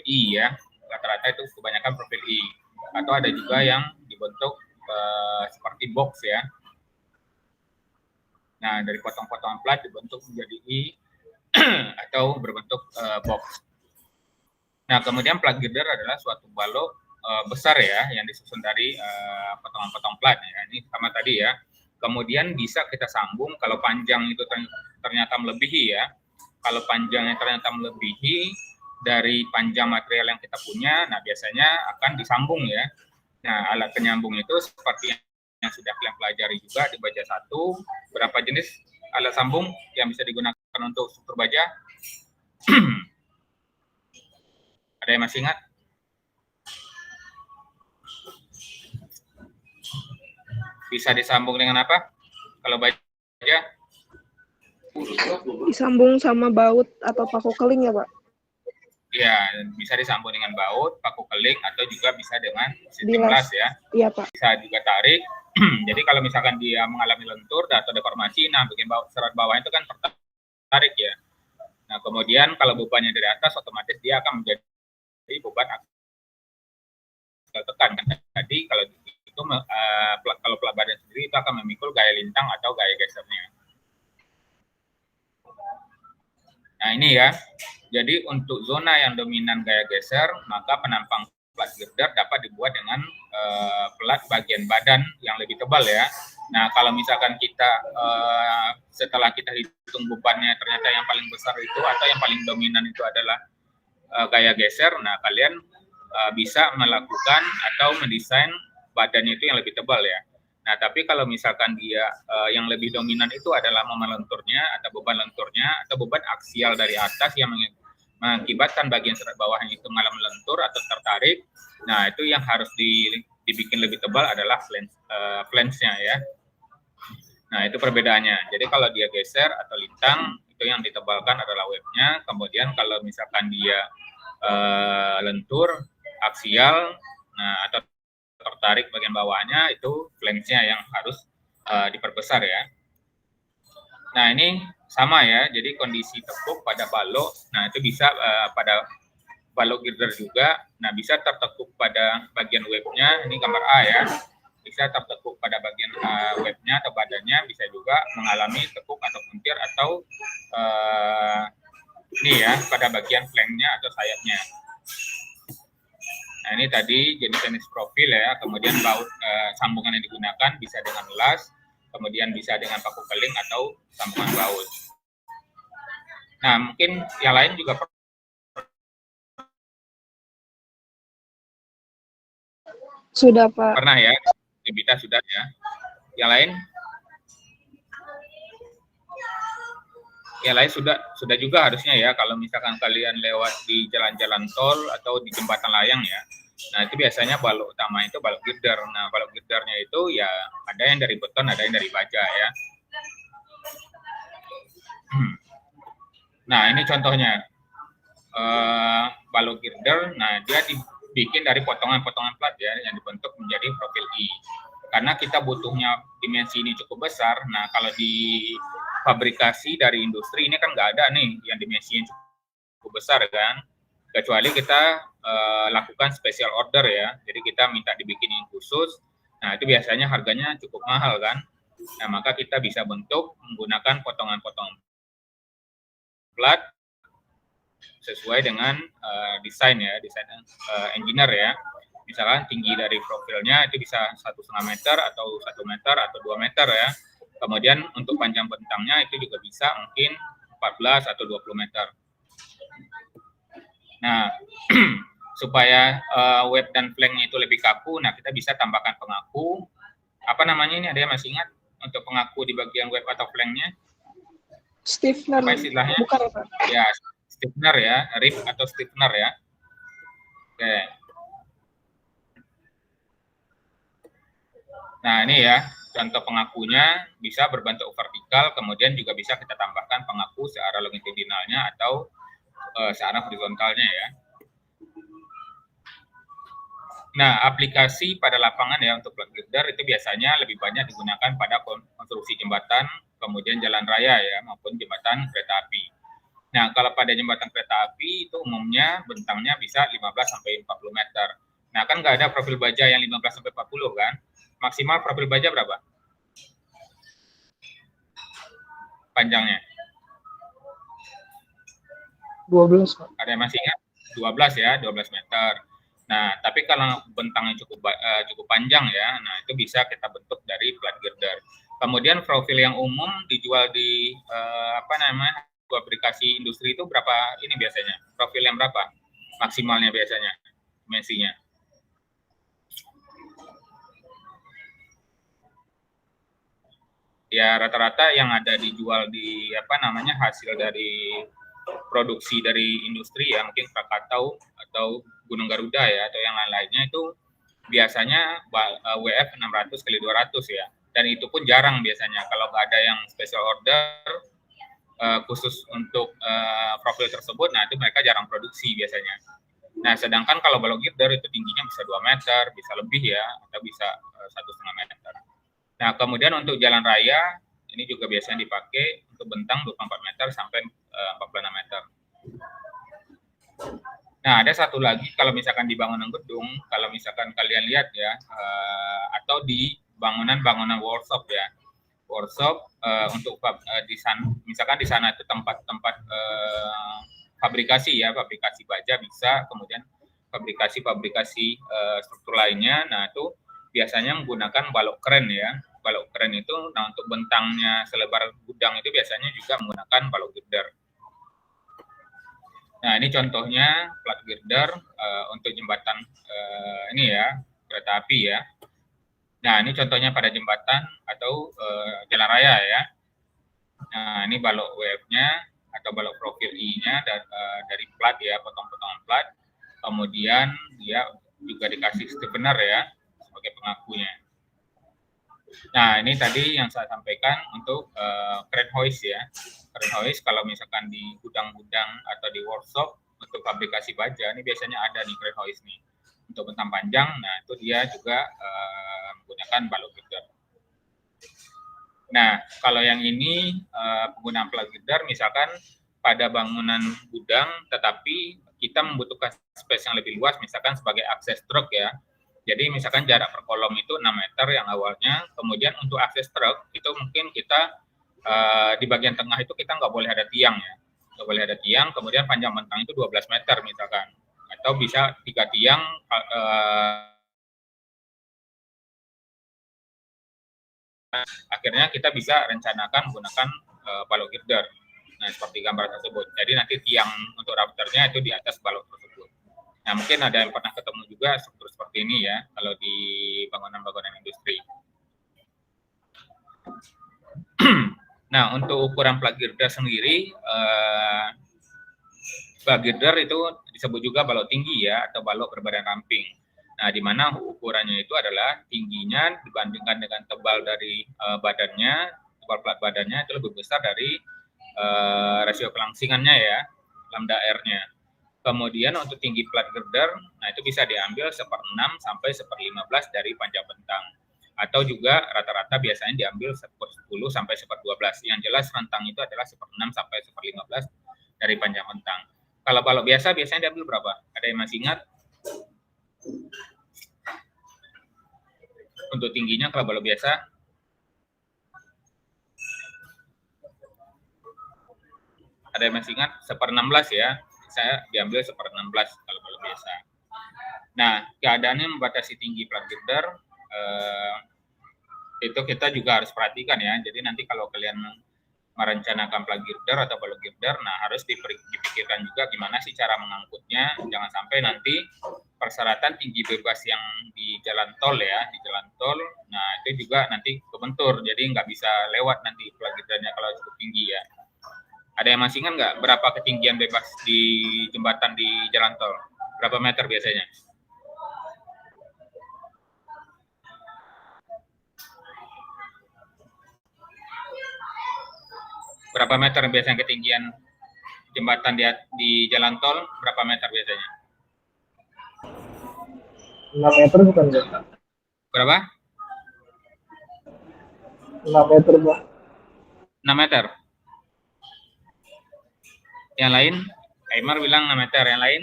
I ya, rata-rata itu kebanyakan profil I. Atau ada juga yang dibentuk seperti box ya. Nah, dari potong-potongan plat dibentuk menjadi I atau berbentuk box. Nah, kemudian plat girder adalah suatu balok besar ya, yang disusun dari potongan-potong plat ya. Ini sama tadi ya. Kemudian bisa kita sambung kalau panjang itu ternyata melebihi ya. Kalau panjangnya ternyata melebihi dari panjang material yang kita punya, nah biasanya akan disambung ya. Nah, alat penyambung itu seperti yang sudah kalian pelajari juga di baja 1, berapa jenis alat sambung yang bisa digunakan untuk struktur baja? Ada yang masih ingat? Bisa disambung dengan apa? Kalau baja? Disambung sama baut atau paku keling ya, Pak? Ya, bisa disambung dengan baut, paku keling, atau juga bisa dengan sistem las ya. Iya, Pak. Bisa juga tarik. Jadi kalau misalkan dia mengalami lentur atau deformasi, nah bagian serat bawahnya itu kan tertarik ya. Nah, kemudian kalau bebannya dari atas, otomatis dia akan menjadi beban aksial tekan. Jadi kalau itu kalau plat badan sendiri itu akan memikul gaya lintang atau gaya gesernya. Nah, ini ya. Jadi untuk zona yang dominan gaya geser, maka penampang plat girder dapat dibuat dengan plat bagian badan yang lebih tebal ya. Nah, kalau misalkan kita setelah kita hitung bebannya ternyata yang paling besar itu atau yang paling dominan itu adalah gaya geser, nah kalian bisa melakukan atau mendesain badannya itu yang lebih tebal ya. Nah, tapi kalau misalkan dia yang lebih dominan itu adalah momen lenturnya atau beban lenturnya atau beban aksial dari atas yang mengakibatkan bagian serat bawahnya itu mengalami lentur atau tertarik. Nah, itu yang harus dibikin lebih tebal adalah flange-nya ya. Nah, itu perbedaannya. Jadi kalau dia geser atau lintang, itu yang ditebalkan adalah webnya. Kemudian kalau misalkan dia lentur, aksial, nah atau tertarik bagian bawahnya, itu flange-nya yang harus diperbesar ya. Nah, ini sama ya, jadi kondisi tekuk pada balok, nah itu bisa pada balok girder juga, nah bisa tertekuk pada bagian webnya, ini gambar A ya, bisa tertekuk pada bagian webnya atau badannya, bisa juga mengalami tekuk atau puntir atau ini ya, pada bagian flank-nya atau sayapnya. Nah, ini tadi jenis-jenis profil ya, kemudian baut sambungan yang digunakan bisa dengan las, kemudian bisa dengan paku keling atau sambungan baut. Nah, mungkin yang lain juga sudah, Pak. Pernah ya, Bita sudah ya. Yang lain? Yang lain sudah juga harusnya ya, kalau misalkan kalian lewat di jalan-jalan tol atau di jembatan layang ya. Nah, itu biasanya balok utama itu balok girder. Nah, balok girdernya itu ya ada yang dari beton, ada yang dari baja ya. Nah, ini contohnya. Balok girder, nah dia dibikin dari potongan-potongan plat ya, yang dibentuk menjadi profil I. Karena kita butuhnya dimensi ini cukup besar, nah kalau di fabrikasi dari industri ini kan nggak ada nih yang dimensinya cukup besar kan, kecuali kita lakukan special order ya, jadi kita minta dibikinin khusus, nah itu biasanya harganya cukup mahal kan, nah maka kita bisa bentuk menggunakan potongan-potongan plat sesuai dengan desain ya, desain engineer ya. Misalkan tinggi dari profilnya itu bisa 1,5 meter atau 1 meter atau 2 meter ya. Kemudian untuk panjang bentangnya itu juga bisa mungkin 14 atau 20 meter. Nah, supaya web dan flank-nya itu lebih kaku, nah kita bisa tambahkan pengaku. Apa namanya ini, ada yang masih ingat untuk pengaku di bagian web atau flank-nya? Stiffener. Apa istilahnya? Bukan, Pak. Ya, stiffener ya, rib atau stiffener ya. Oke. Nah, ini ya, contoh pengakunya bisa berbentuk vertikal, kemudian juga bisa kita tambahkan pengaku searah longitudinalnya atau searah horizontalnya ya. Nah, aplikasi pada lapangan ya untuk plat girder itu biasanya lebih banyak digunakan pada konstruksi jembatan, kemudian jalan raya ya, maupun jembatan kereta api. Nah, kalau pada jembatan kereta api itu umumnya bentangnya bisa 15 sampai 40 meter. Nah, kan nggak ada profil baja yang 15 sampai 40 kan? Maksimal profil baja berapa? Panjangnya. 12, Pak. Ada yang masih ingat? 12 ya, 12 meter. Nah, tapi kalau bentangnya cukup panjang ya, nah itu bisa kita bentuk dari flat girder. Kemudian profil yang umum dijual di aplikasi industri itu berapa ini biasanya? Profil yang berapa? Maksimalnya biasanya dimensinya. Ya rata-rata yang ada dijual di hasil dari produksi dari industri ya, mungkin Krakatau atau Gunung Garuda ya, atau yang lain-lainnya itu biasanya WF 600x200 ya, dan itu pun jarang biasanya. Kalau nggak ada yang special order khusus untuk profil tersebut, nah itu mereka jarang produksi biasanya. Nah, sedangkan kalau balok girder itu tingginya bisa 2 meter, bisa lebih ya, atau bisa 1,5 meter. Nah, kemudian untuk jalan raya, ini juga biasanya dipakai untuk bentang 24 meter sampai 46 meter. Nah, ada satu lagi kalau misalkan di bangunan gedung, kalau misalkan kalian lihat ya, atau di bangunan-bangunan workshop ya, workshop untuk di sana, misalkan di sana itu tempat-tempat fabrikasi ya, fabrikasi baja bisa, kemudian fabrikasi struktur lainnya. Nah, itu biasanya menggunakan balok kren ya. Balok kren itu, nah untuk bentangnya selebar gudang itu biasanya juga menggunakan balok girder. Nah, ini contohnya flat girder untuk jembatan ini ya, kereta api ya. Nah, ini contohnya pada jembatan atau jalan raya ya. Nah, ini balok WF-nya atau balok profil I-nya dari plat ya, potong-potongan plat. Kemudian dia juga dikasih stiffener ya, sebagai pengakunya. Nah, ini tadi yang saya sampaikan untuk crane hoist ya. Crane hoist kalau misalkan di gudang-gudang atau di workshop untuk fabrikasi baja, ini biasanya ada nih crane hoist nih. Untuk bentang panjang, nah itu dia juga menggunakan balok girder. Nah, kalau yang ini penggunaan flat girder misalkan pada bangunan gudang, tetapi kita membutuhkan space yang lebih luas, misalkan sebagai akses truk ya. Jadi misalkan jarak per kolom itu 6 meter yang awalnya, kemudian untuk akses truk itu mungkin kita di bagian tengah itu kita nggak boleh ada tiang ya, nggak boleh ada tiang, kemudian panjang bentang itu 12 meter misalkan, atau bisa 3 tiang akhirnya kita bisa rencanakan menggunakan balok girder. Nah, seperti gambar tersebut. Jadi nanti tiang untuk rafternya itu di atas balok tersebut. Nah, mungkin ada yang pernah ketemu juga struktur seperti ini ya, kalau di bangunan-bangunan industri. Nah, untuk ukuran flat girder sendiri, flat girder itu disebut juga balok tinggi ya, atau balok berbadan ramping. Nah, di mana ukurannya itu adalah tingginya dibandingkan dengan tebal dari badannya, tebal plat badannya itu lebih besar dari rasio kelangsingannya ya, lambda R-nya. Kemudian untuk tinggi flat girder, nah itu bisa diambil 1/6 sampai 1/15 dari panjang bentang. Atau juga rata-rata biasanya diambil 1/10 sampai 1/12. Yang jelas rentang itu adalah 1/6 sampai 1/15 dari panjang bentang. Kalau balok biasa biasanya diambil berapa? Ada yang masih ingat? Untuk tingginya kalau balok biasa? Ada yang masih ingat? 1/16 ya. Saya diambil 1/16 kalau balok biasa. Nah, keadaannya membatasi tinggi flat girder itu kita juga harus perhatikan ya. Jadi nanti kalau kalian merencanakan flat girder atau balok girder, nah harus dipikirkan juga gimana sih cara mengangkutnya. Jangan sampai nanti persyaratan tinggi bebas yang di jalan tol ya, di jalan tol, nah itu juga nanti kebentur, jadi nggak bisa lewat nanti flat girdernya kalau cukup tinggi ya. Ada yang masih ingat nggak berapa ketinggian bebas di jembatan di jalan tol? Berapa meter biasanya? Berapa meter biasanya ketinggian jembatan di jalan tol? Berapa meter biasanya? 6 meter bukan, Pak? Berapa? 6 meter, Pak. 6 meter. Yang lain, Aymar bilang 6 meter. Yang lain,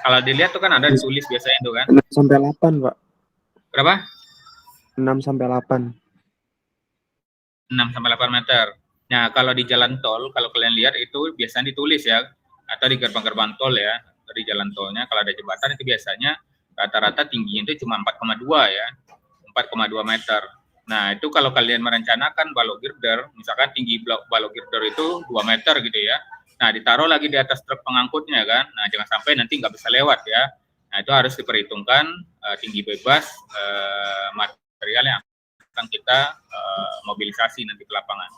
kalau dilihat tuh kan ada ditulis biasanya tuh kan. 6 sampai 8, Pak. Berapa? 6 sampai 8. 6 sampai 8 meter. Nah, kalau di jalan tol, kalau kalian lihat itu biasanya ditulis ya, atau di gerbang-gerbang tol ya, atau di jalan tolnya, kalau ada jembatan itu biasanya rata-rata tingginya itu cuma 4,2 ya, 4,2 meter. Nah, itu kalau kalian merencanakan balok girder, misalkan tinggi balok girder itu 2 meter gitu ya, nah ditaruh lagi di atas truk pengangkutnya kan, nah jangan sampai nanti nggak bisa lewat ya. Nah, itu harus diperhitungkan tinggi bebas material yang akan kita mobilisasi nanti ke lapangan.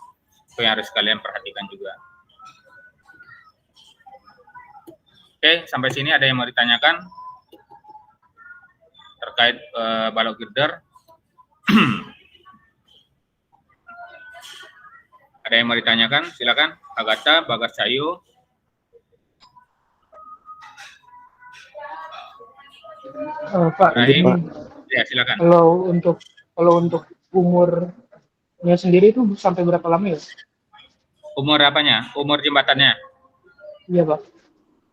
Itu yang harus kalian perhatikan juga. Oke, sampai sini ada yang mau ditanyakan terkait balok girder? Ada yang mau ditanyakan? Silakan, Agatha, Bagas Cayu. Pak, Ibrahim. Ya, silakan. Kalau untuk umurnya sendiri itu sampai berapa lama ya? Umur apanya? Umur jembatannya? Iya, Pak.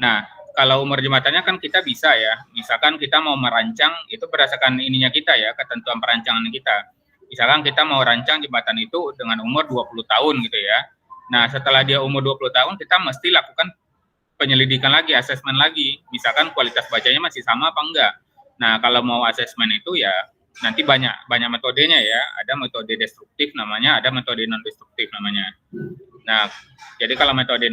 Nah, kalau umur jembatannya kan kita bisa ya, misalkan kita mau merancang, itu berdasarkan ininya kita ya, ketentuan perancangan kita. Misalkan kita mau rancang jembatan itu dengan umur 20 tahun gitu ya. Nah, setelah dia umur 20 tahun, kita mesti lakukan penyelidikan lagi, asesmen lagi. Misalkan kualitas bajanya masih sama apa enggak. Nah, kalau mau asesmen itu ya nanti banyak metodenya ya. Ada metode destruktif namanya, ada metode non-destruktif namanya. Nah, jadi kalau metode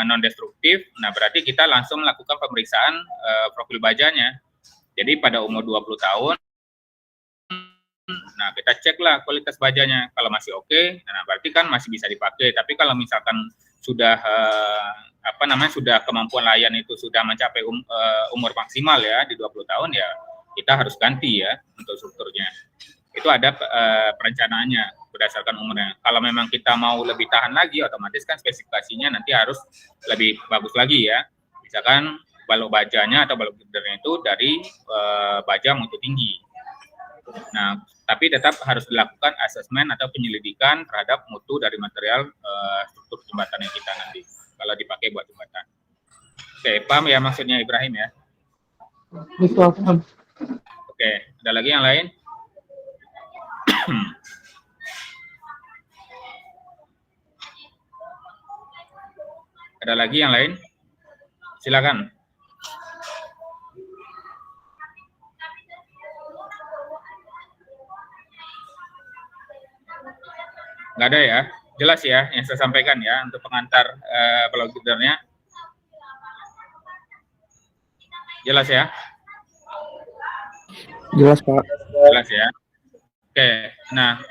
non-destruktif, nah berarti kita langsung melakukan pemeriksaan profil bajanya. Jadi pada umur 20 tahun, nah kita ceklah kualitas bajanya. Kalau masih oke, nah berarti kan masih bisa dipakai. Tapi kalau misalkan sudah sudah kemampuan layan itu sudah mencapai umur maksimal ya di 20 tahun ya, kita harus ganti ya untuk strukturnya. Itu ada perencanaannya berdasarkan umurnya. Kalau memang kita mau lebih tahan lagi, otomatis kan spesifikasinya nanti harus lebih bagus lagi ya. Misalkan balok bajanya atau balok girdernya itu dari baja mutu tinggi. Nah, tapi tetap harus dilakukan asesmen atau penyelidikan terhadap mutu dari material struktur jembatan yang kita nanti kalau dipakai buat jembatan. Oke, paham ya maksudnya Ibrahim ya? Betul, paham. Oke, ada lagi yang lain? Ada lagi yang lain? Silakan. Nggak ada ya? Jelas ya yang saya sampaikan ya untuk pengantar balok girdernya. Jelas ya? Jelas, Pak. Jelas ya. Oke, nah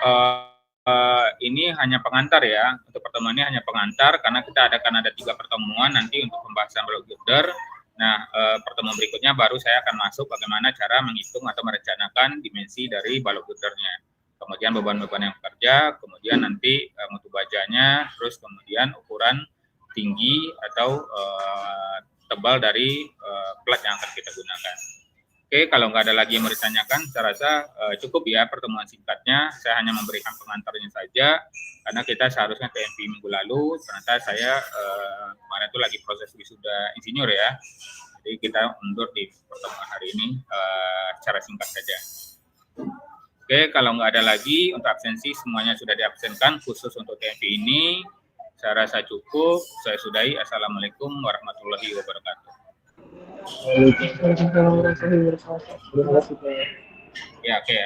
ini hanya pengantar ya. Untuk pertemuan ini hanya pengantar karena kita akan ada 3 pertemuan nanti untuk pembahasan balok girder. Nah, pertemuan berikutnya baru saya akan masuk bagaimana cara menghitung atau merencanakan dimensi dari balok girdernya. Kemudian beban-beban yang bekerja, kemudian nanti mutu bajanya, terus kemudian ukuran tinggi atau tebal dari plat yang akan kita gunakan. Oke, kalau nggak ada lagi yang mau ditanyakan, saya rasa cukup ya pertemuan singkatnya. Saya hanya memberikan pengantarnya saja, karena kita seharusnya TMP minggu lalu, ternyata saya kemarin itu lagi proses wisuda insinyur ya. Jadi kita mundur di pertemuan hari ini secara singkat saja. Oke, kalau nggak ada lagi untuk absensi semuanya sudah diabsenkan khusus untuk TMP ini. Saya rasa cukup. Saya sudahi. Assalamualaikum warahmatullahi wabarakatuh. Waalaikumsalam warahmatullahi wabarakatuh. Ya, oke.